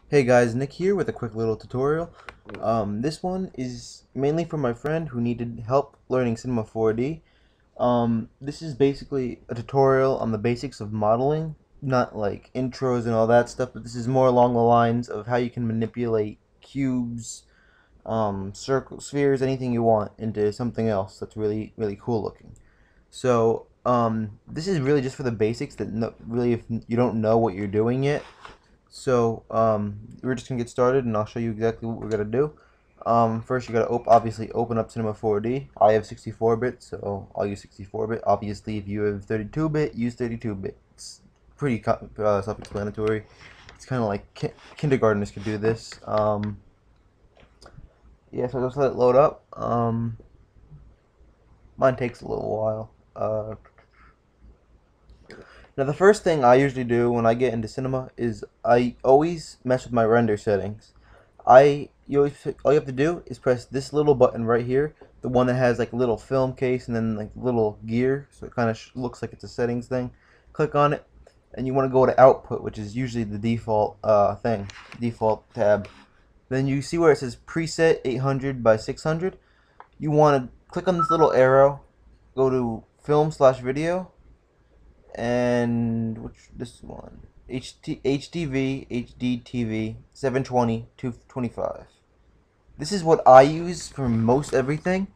Hey guys, Nick here with a quick little tutorial. This one is mainly for my friend who needed help learning Cinema 4D. This is basically a tutorial on the basics of modeling, not like intros and all that stuff, but this is more along the lines of how you can manipulate cubes, circles, spheres, anything you want into something else that's really, really cool looking. So, this is really just for the basics that really if you don't know what you're doing yet. So, we're just gonna get started, and I'll show you exactly what we're gonna do. First, you gotta obviously open up Cinema 4D. I have 64-bit, so I'll use 64-bit. Obviously, if you have 32-bit, use 32-bit. It's pretty self-explanatory. It's kind of like kindergartners could do this. Yeah, so just let it load up. Mine takes a little while. Now the first thing I usually do when I get into cinema is I always mess with my render settings. All you have to do is press this little button right here, the one that has like a little film case and then like little gear, so it kind of looks like it's a settings thing. Click on it, and you want to go to output, which is usually the default default tab. Then you see where it says preset 800 by 600. You want to click on this little arrow, go to film/video, and this one HDV HDTV 720 225. This is what I use for most everything.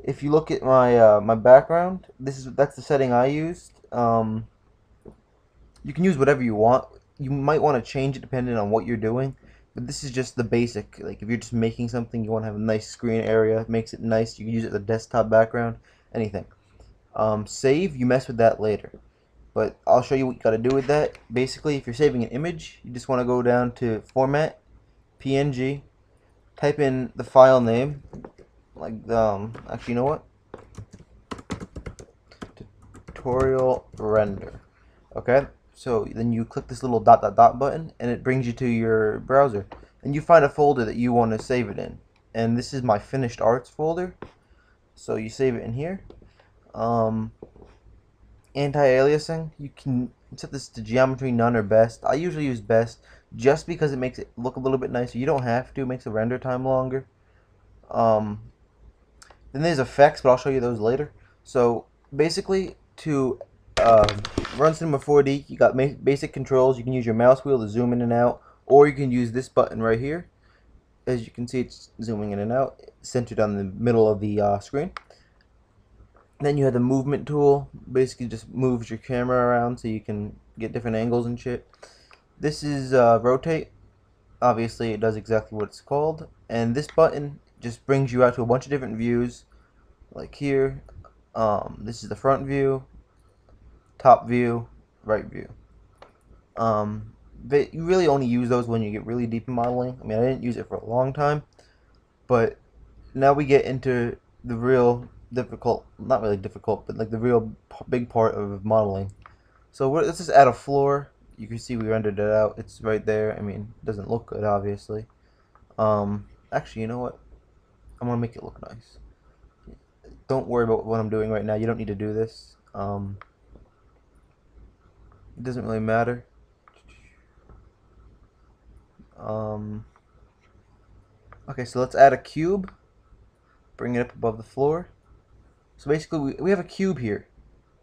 If you look at my background, that's the setting I used. You can use whatever you want. You might want to change it depending on what you're doing, but this is just the basic. Like if you're just making something, you want to have a nice screen area, it makes it nice. You can use it as a desktop background, anything. Save, you mess with that later. But I'll show you what you got to do with that. Basically, if you're saving an image, you just want to go down to Format, PNG, type in the file name, like actually, you know what? Tutorial render. Okay, so then you click this little dot dot dot button, and it brings you to your browser, and you find a folder that you want to save it in. And this is my finished arts folder, so you save it in here. Anti-aliasing, you can set this to geometry, none, or best. I usually use best just because it makes it look a little bit nicer. You don't have to, it makes the render time longer. Um, then there's effects, but I'll show you those later. So basically, to run Cinema 4D, you got basic controls. You can use your mouse wheel to zoom in and out, or you can use this button right here. As you can see, it's zooming in and out, centered on the middle of the screen. Then you have the movement tool, basically just moves your camera around so you can get different angles and shit. This is rotate. Obviously it does exactly what it's called. And this button just brings you out to a bunch of different views. Like here, this is the front view, top view, right view. But you really only use those when you get really deep in modeling. I mean, I didn't use it for a long time, but now we get into the real difficult, not really difficult, but like the real big part of modeling. So let's just add a floor. You can see we rendered it out. It's right there. I mean, it doesn't look good, obviously. Actually, you know what? I'm gonna make it look nice. Don't worry about what I'm doing right now. You don't need to do this. It doesn't really matter. Okay, so let's add a cube. Bring it up above the floor. So basically, we have a cube here,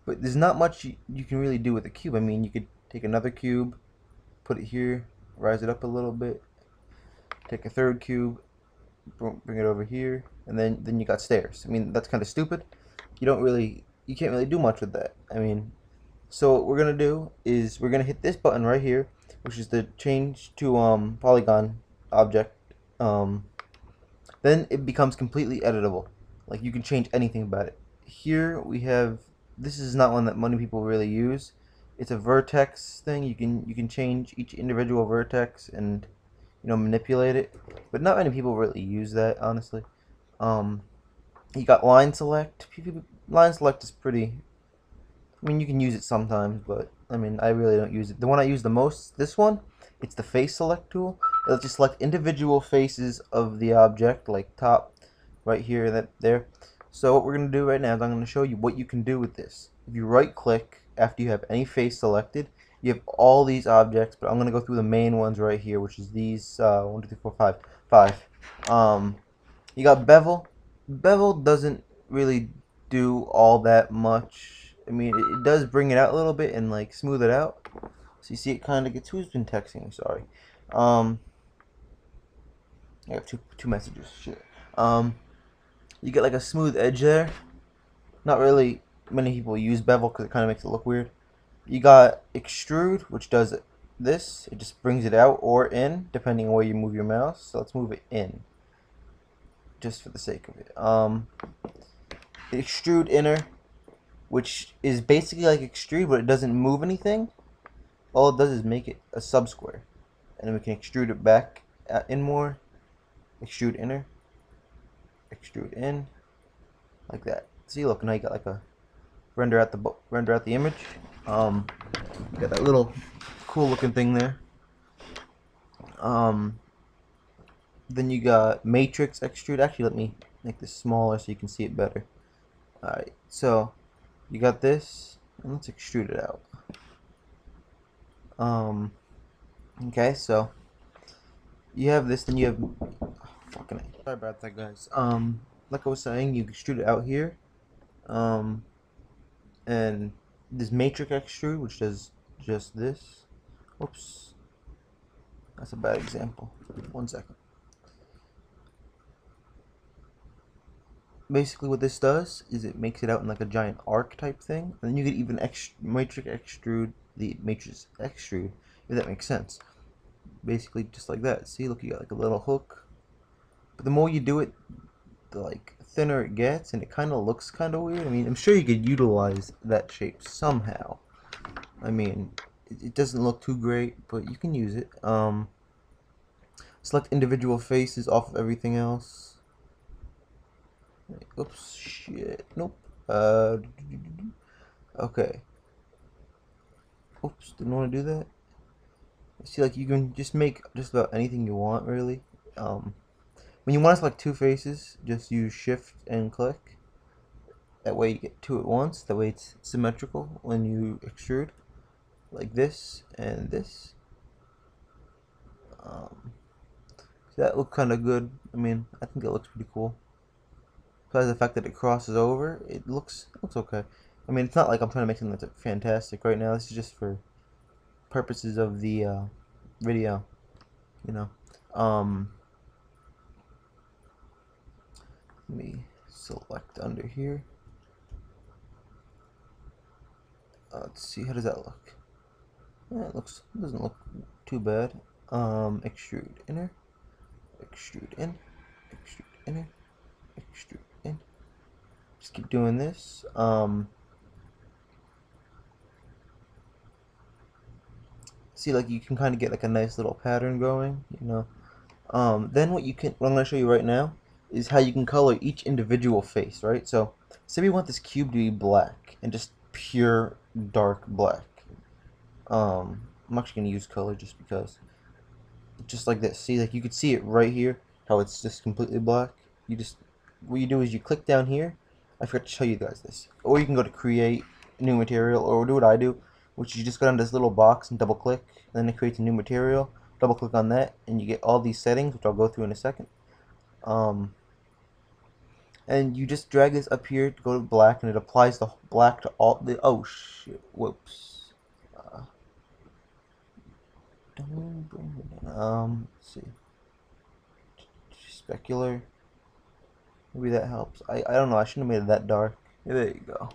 but there's not much you can really do with a cube. I mean, you could take another cube, put it here, rise it up a little bit, take a third cube, bring it over here, and then you got stairs. I mean, that's kind of stupid. You can't really do much with that. I mean, so what we're gonna do is we're gonna hit this button right here, which is the change to polygon object. Then it becomes completely editable. Like you can change anything about it. Here we have, this is not one that many people really use. It's a vertex thing. You can change each individual vertex and manipulate it, but not many people really use that, honestly. You got line select. Line select is pretty, I mean, you can use it sometimes, but I mean, I really don't use it. The one I use the most, this one, it's the face select tool. It'll just select individual faces of the object, like top, right here, that there. So what we're going to do right now is I'm going to show you what you can do with this. If you right click after you have any face selected, You have all these objects, but I'm gonna go through the main ones right here, which is these 1, 2, 3, 4, 5, 5. You got bevel. Bevel doesn't really do all that much. I mean, it does bring it out a little bit and like smooth it out. So you see, it kind of gets. Who's been texting me? Sorry. I have two messages. Shit. You get like a smooth edge there. Not really many people use bevel because it kind of makes it look weird. You got extrude, which does this. It just brings it out or in, depending on where you move your mouse. So let's move it in, just for the sake of it. Extrude inner, which is basically like extrude, but it doesn't move anything. All it does is make it a subsquare, and then we can extrude it back in more. Extrude inner, extrude in, like that. See, look, now you got like a render out the image. You got that little cool looking thing there. Then you got matrix extrude. Actually, let me make this smaller so you can see it better. Alright, so you got this, and let's extrude it out. Okay, so you have this, then you have fucking sorry about that, guys. Like I was saying, you extrude it out here. And this matrix extrude, which does just this. Whoops, that's a bad example. 1 second. Basically, what this does is it makes it out in like a giant arc type thing, and then you could even matrix extrude the matrix extrude, if that makes sense. Basically, just like that. See, look, you got like a little hook. But the more you do it, the like thinner it gets, and it kind of looks kind of weird. I mean, I'm sure you could utilize that shape somehow. I mean, it doesn't look too great, but you can use it. Select individual faces off of everything else. Oops, shit, nope. Okay. Oops, didn't want to do that. See, like, you can just make just about anything you want, really. When you want to select two faces, just use shift and click. That way you get two at once. That way it's symmetrical when you extrude. Like this and this. So that looked kind of good. I mean, I think it looks pretty cool. Besides the fact that it crosses over, it looks okay. I mean, it's not like I'm trying to make something that's fantastic right now. This is just for purposes of the video, you know. Let me select under here. Let's see, how does that look? Yeah, it doesn't look too bad. Extrude inner, extrude in, extrude inner, extrude in. Just keep doing this. See, like, you can kind of get like a nice little pattern going, you know. Then what I'm going to show you right now is how you can color each individual face, right? So, say we want this cube to be black and just pure dark black. I'm actually going to use color just because. Just like this. See, like, you could see it right here, how it's just completely black. What you do is you click down here. I forgot to show you guys this. Or you can go to create new material, or do what I do, which you just go down to this little box and double click, and then it creates a new material. Double click on that, and you get all these settings, which I'll go through in a second. And you just drag this up here to go to black, and it applies the black to all the. Oh shit! Whoops. Don't bring it down. Let's see. Specular. Maybe that helps. I don't know. I shouldn't have made it that dark. Yeah, there you go.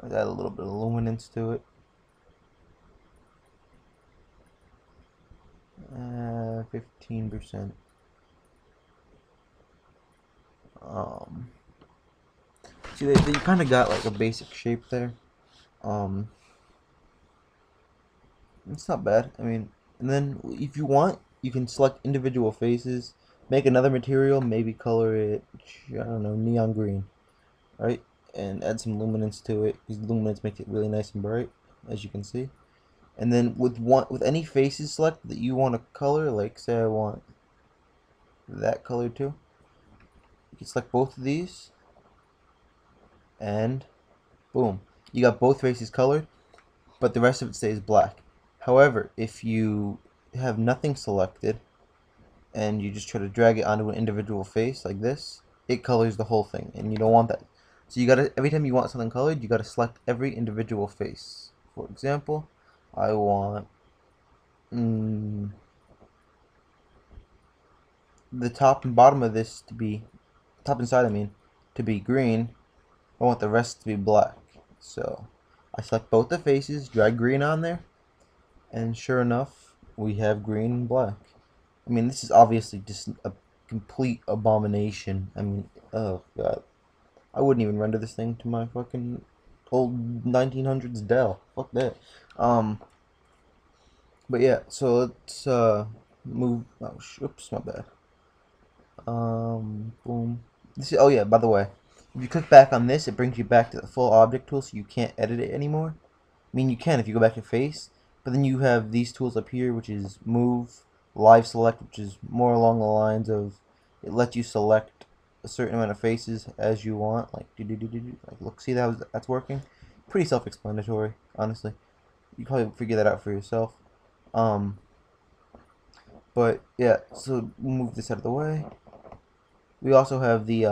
Let's add a little bit of luminance to it. 15%. See, you kind of got like a basic shape there. It's not bad. I mean, and then if you want, you can select individual faces, make another material, maybe color it, I don't know, neon green, right? And add some luminance to it, because luminance makes it really nice and bright, as you can see. And then with any faces select that you want to color, like say I want that color too, you can select both of these, and boom, you got both faces colored. but the rest of it stays black. However, if you have nothing selected and you just try to drag it onto an individual face like this, it colors the whole thing, and you don't want that. So you gotta, every time you want something colored, you gotta select every individual face. For example, I want the top and bottom of this to be, top and side I mean, to be green. I want the rest to be black. So I select both the faces, drag green on there, and sure enough, we have green and black. I mean, this is obviously just a complete abomination. I mean, oh god. I wouldn't even render this thing to my fucking old 1900s Dell. Fuck that. But yeah, so let's move. Oh, oops, my bad. Boom. This is, oh yeah, by the way, if you click back on this, it brings you back to the full object tool, so you can't edit it anymore. I mean, you can if you go back to face, but then you have these tools up here, which is move, live select, which is more along the lines of it lets you select a certain amount of faces as you want. Like, like look, see that's working. Pretty self-explanatory, honestly. You probably figure that out for yourself. But yeah, so move this out of the way. We also have the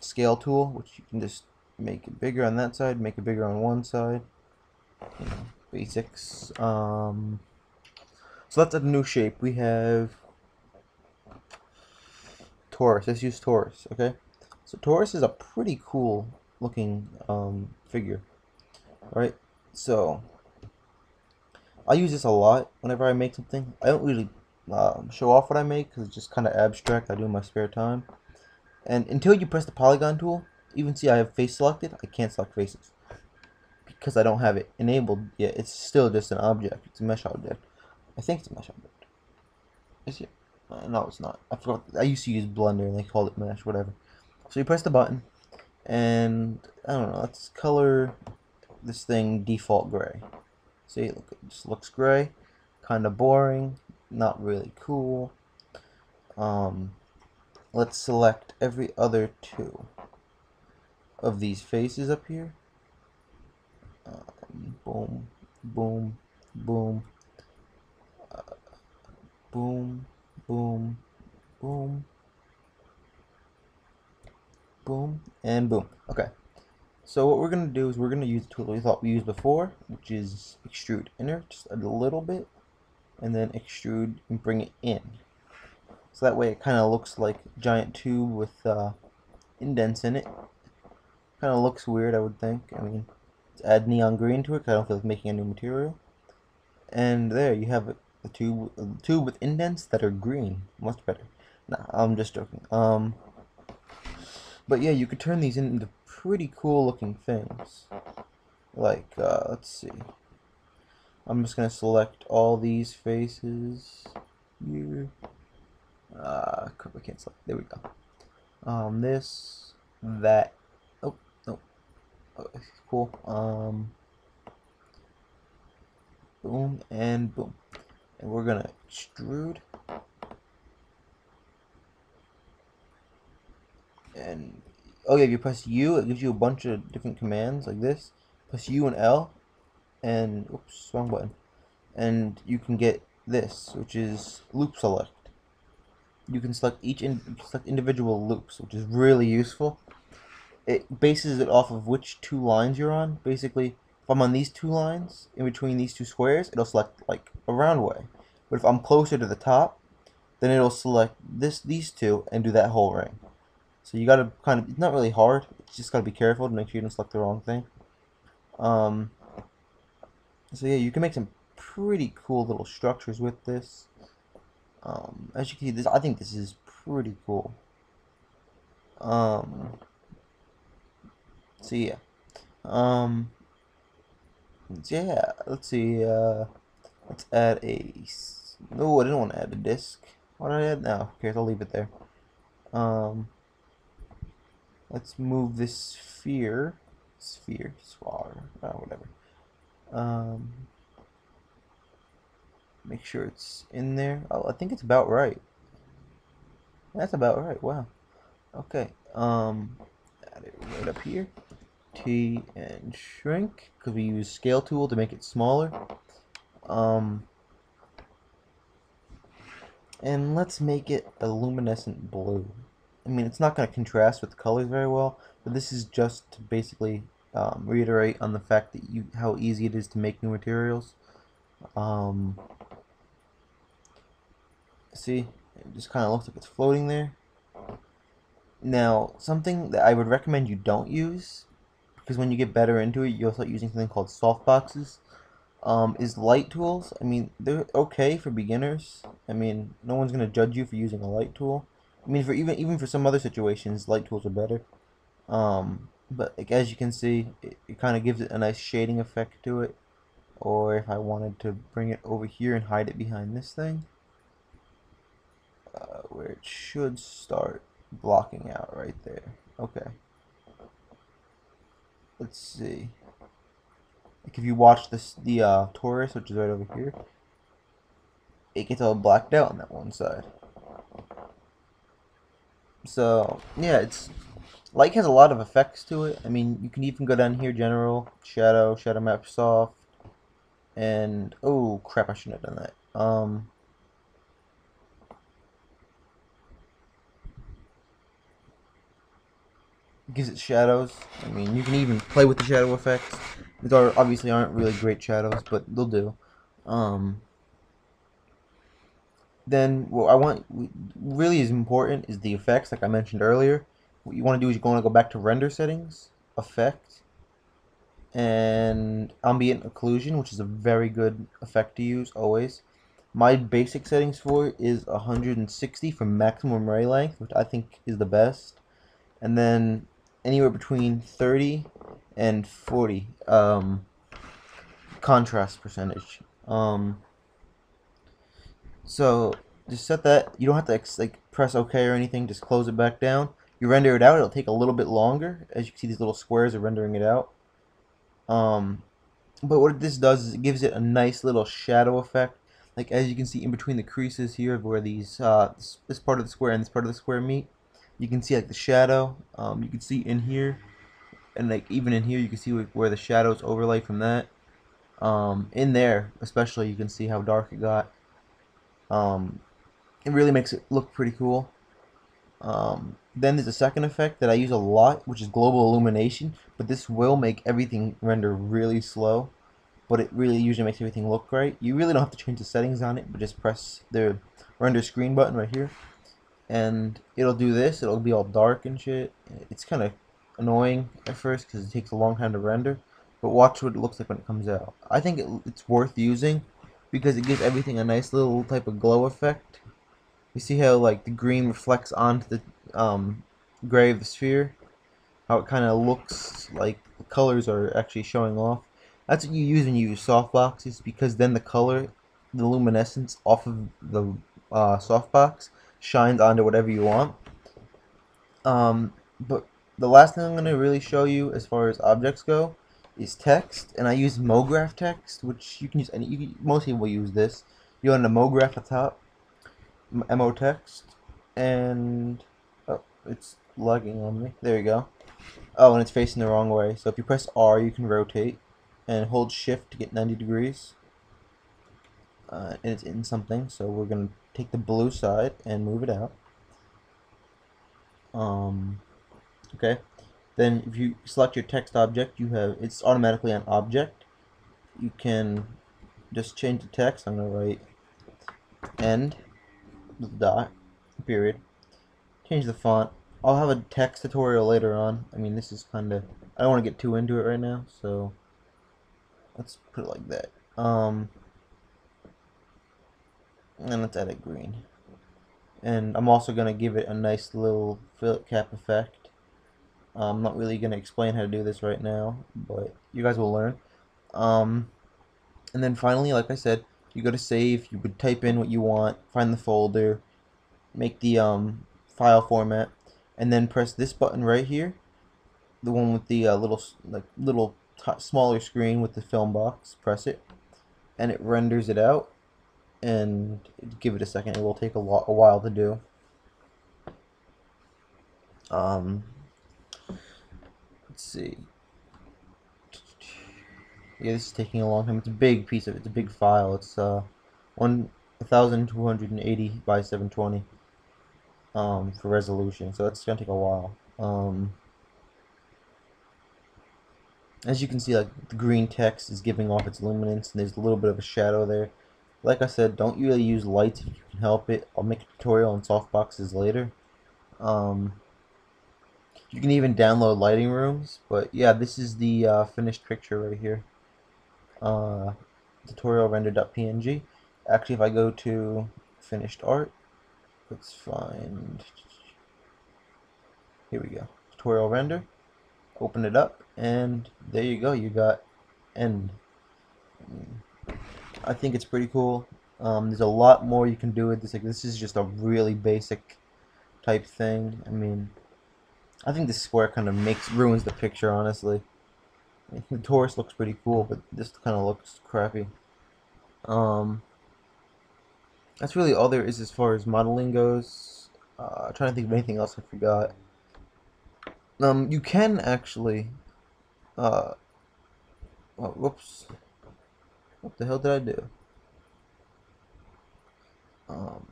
scale tool, which you can just make it bigger on that side, make it bigger on one side. You know, basics. So let's add a new shape. We have Taurus. Let's use Taurus, okay? So Taurus is a pretty cool looking figure, right? So I use this a lot whenever I make something. I don't really show off what I make because it's just kind of abstract. I do in my spare time. And until you press the polygon tool, even see I have face selected, I can't select faces because I don't have it enabled yet. It's still just an object. It's a mesh object. I think it's a mesh object. Is it? No, it's not. I forgot. I used to use Blender and they called it mesh, whatever. So you press the button, and I don't know. Let's color this thing default gray. See, look, it just looks gray, kind of boring, not really cool. Let's select every other two of these faces up here. Boom, boom, boom, boom, boom, boom, boom, and boom. Okay. So what we're going to do is we're going to use the tool that we thought we used before, which is extrude inner, just a little bit, and then extrude and bring it in. So that way it kind of looks like a giant tube with indents in it. Kind of looks weird, I would think. I mean, let's add neon green to it because I don't feel like making a new material. And there you have it, the tube with indents that are green. Much better. Nah, I'm just joking. But yeah, you could turn these into pretty cool looking things. Like, let's see. I'm just gonna select all these faces here. I can't select. There we go. This, that. Oh no. Oh, cool. Boom and boom, and we're gonna extrude. And oh yeah, if you press U, it gives you a bunch of different commands like this. Press U and L, and oops, wrong button. And you can get this, which is loop select. You can select select individual loops, which is really useful. It bases it off of which two lines you're on. Basically, if I'm on these two lines, in between these two squares, it'll select like a round way. But if I'm closer to the top, then it'll select these two and do that whole ring. So you gotta kind of, it's not really hard, you just gotta be careful to make sure you don't select the wrong thing. So yeah, you can make some pretty cool little structures with this. As you can see, this, I think this is pretty cool. So yeah. Yeah, let's see, let's add a, no, I didn't want to add a disk. Why did I add, no, okay, I'll leave it there. Let's move this sphere, whatever. Make sure it's in there. Oh, I think it's about right. That's about right. Wow. Okay. Add it right up here T and shrink, because we use scale tool to make it smaller. And let's make it a luminescent blue. I mean, it's not going to contrast with the colors very well, but this is just to basically reiterate on the fact that how easy it is to make new materials. See, it just kind of looks like it's floating there. Now, something that I would recommend you don't use, because when you get better into it, you'll start using something called softboxes, is light tools. I mean, they're okay for beginners. I mean, no one's gonna judge you for using a light tool. I mean, for even for some other situations, light tools are better. But like, as you can see, it kind of gives it a nice shading effect to it. Or if I wanted to bring it over here and hide it behind this thing, where it should start blocking out right there. Okay. Let's see. Like if you watch the Taurus, which is right over here, it gets all blacked out on that one side. So yeah, it's light has a lot of effects to it. I mean, you can even go down here, general, shadow, shadow map soft, and oh crap, I shouldn't have done that. It gives it shadows. I mean, you can even play with the shadow effects. These obviously aren't really great shadows, but they'll do. Then what I want really is important is the effects, like I mentioned earlier. What you want to do is you want to go back to render settings, effect, and ambient occlusion, which is a very good effect to use always. My basic settings for it is 160 for maximum ray length, which I think is the best, and then anywhere between 30 and 40 contrast percentage. So just set that. You don't have to like press OK or anything. Just close it back down. You render it out. It'll take a little bit longer. As you can see, these little squares are rendering it out. But what this does is it gives it a nice little shadow effect. Like as you can see in between the creases here, where these this part of the square and this part of the square meet, you can see like the shadow. You can see in here, and like even in here, you can see where the shadows overlay from that. In there, especially, you can see how dark it got. It really makes it look pretty cool. Then there's a second effect that I use a lot, which is global illumination, but this will make everything render really slow, but it really usually makes everything look great. You really don't have to change the settings on it, but just press the render screen button right here, and it'll do this. It'll be all dark and shit. It's kind of annoying at first because it takes a long time to render, but watch what it looks like when it comes out. I think it's worth using because it gives everything a nice little type of glow effect. You see how like the green reflects onto the gray of the sphere? How it kind of looks like the colors are actually showing off. That's what you use when you use softboxes, because then the color, the luminescence off of the softbox shines onto whatever you want. But the last thing I'm going to really show you as far as objects go is text, and I use MoGraph text, which you can use any. Most people use this. You want a MoGraph at the top, MO text, and oh, it's lagging on me. There you go. Oh, and it's facing the wrong way. So if you press R, you can rotate, and hold Shift to get 90 degrees. And it's in something, so we're gonna take the blue side and move it out. Okay. Then if you select your text object, it's automatically an object. You can just change the text. I'm gonna write end with a dot, period. Change the font. I'll have a text tutorial later on. I mean, this is kind of, I don't want to get too into it right now, so let's put it like that. And let's add a green. And I'm also going to give it a nice little fillet cap effect. I'm not really going to explain how to do this right now, but you guys will learn. And then finally, like I said, you go to save, you would type in what you want, find the folder, make the file format, and then press this button right here, the one with the little smaller screen with the film box. Press it, and it renders it out. And give it a second; it will take a while to do. Let's see. Yeah, this is taking a long time. It's a big piece of it's a big file. It's 1280 by 720 for resolution, so that's gonna take a while. As you can see, like the green text is giving off its luminance, and there's a little bit of a shadow there. Like I said, don't really use lights if you can help it. I'll make a tutorial on softboxes later. Um, you can even download lighting rooms, but yeah, this is the finished picture right here. Uh, tutorial render.png. Actually, if I go to finished art, let's find. Here we go. Tutorial render. Open it up, and there you go. You got end. I think it's pretty cool. There's a lot more you can do with this. Like this is just a really basic type thing. I mean, I think this square kind of ruins the picture. Honestly, the torus looks pretty cool, but this kind of looks crappy. Um, that's really all there is as far as modeling goes. Trying to think of anything else I forgot. You can actually. Uh, oh, whoops. What the hell did I do? Um,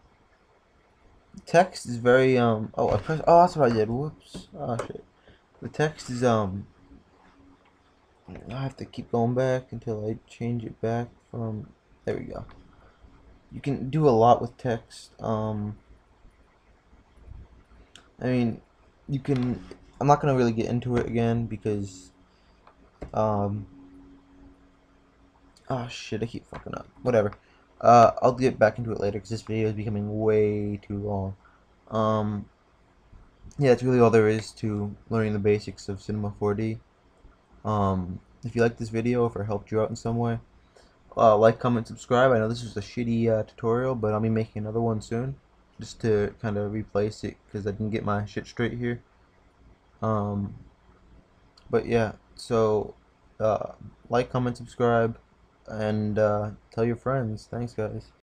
text is very Oh, I pressed. Oh, that's what I did. Whoops. Oh shit. The text is I have to keep going back until I change it back from. There we go. You can do a lot with text. I mean, you can. I'm not gonna really get into it again because um. Oh shit! I keep fucking up. Whatever. I'll get back into it later because this video is becoming way too long. Um, yeah, that's really all there is to learning the basics of Cinema 4D. If you like this video, if it helped you out in some way, like, comment, subscribe. I know this was a shitty tutorial, but I'll be making another one soon, just to kind of replace it because I didn't get my shit straight here. Um, but yeah, so uh, like, comment, subscribe, and tell your friends. Thanks, guys.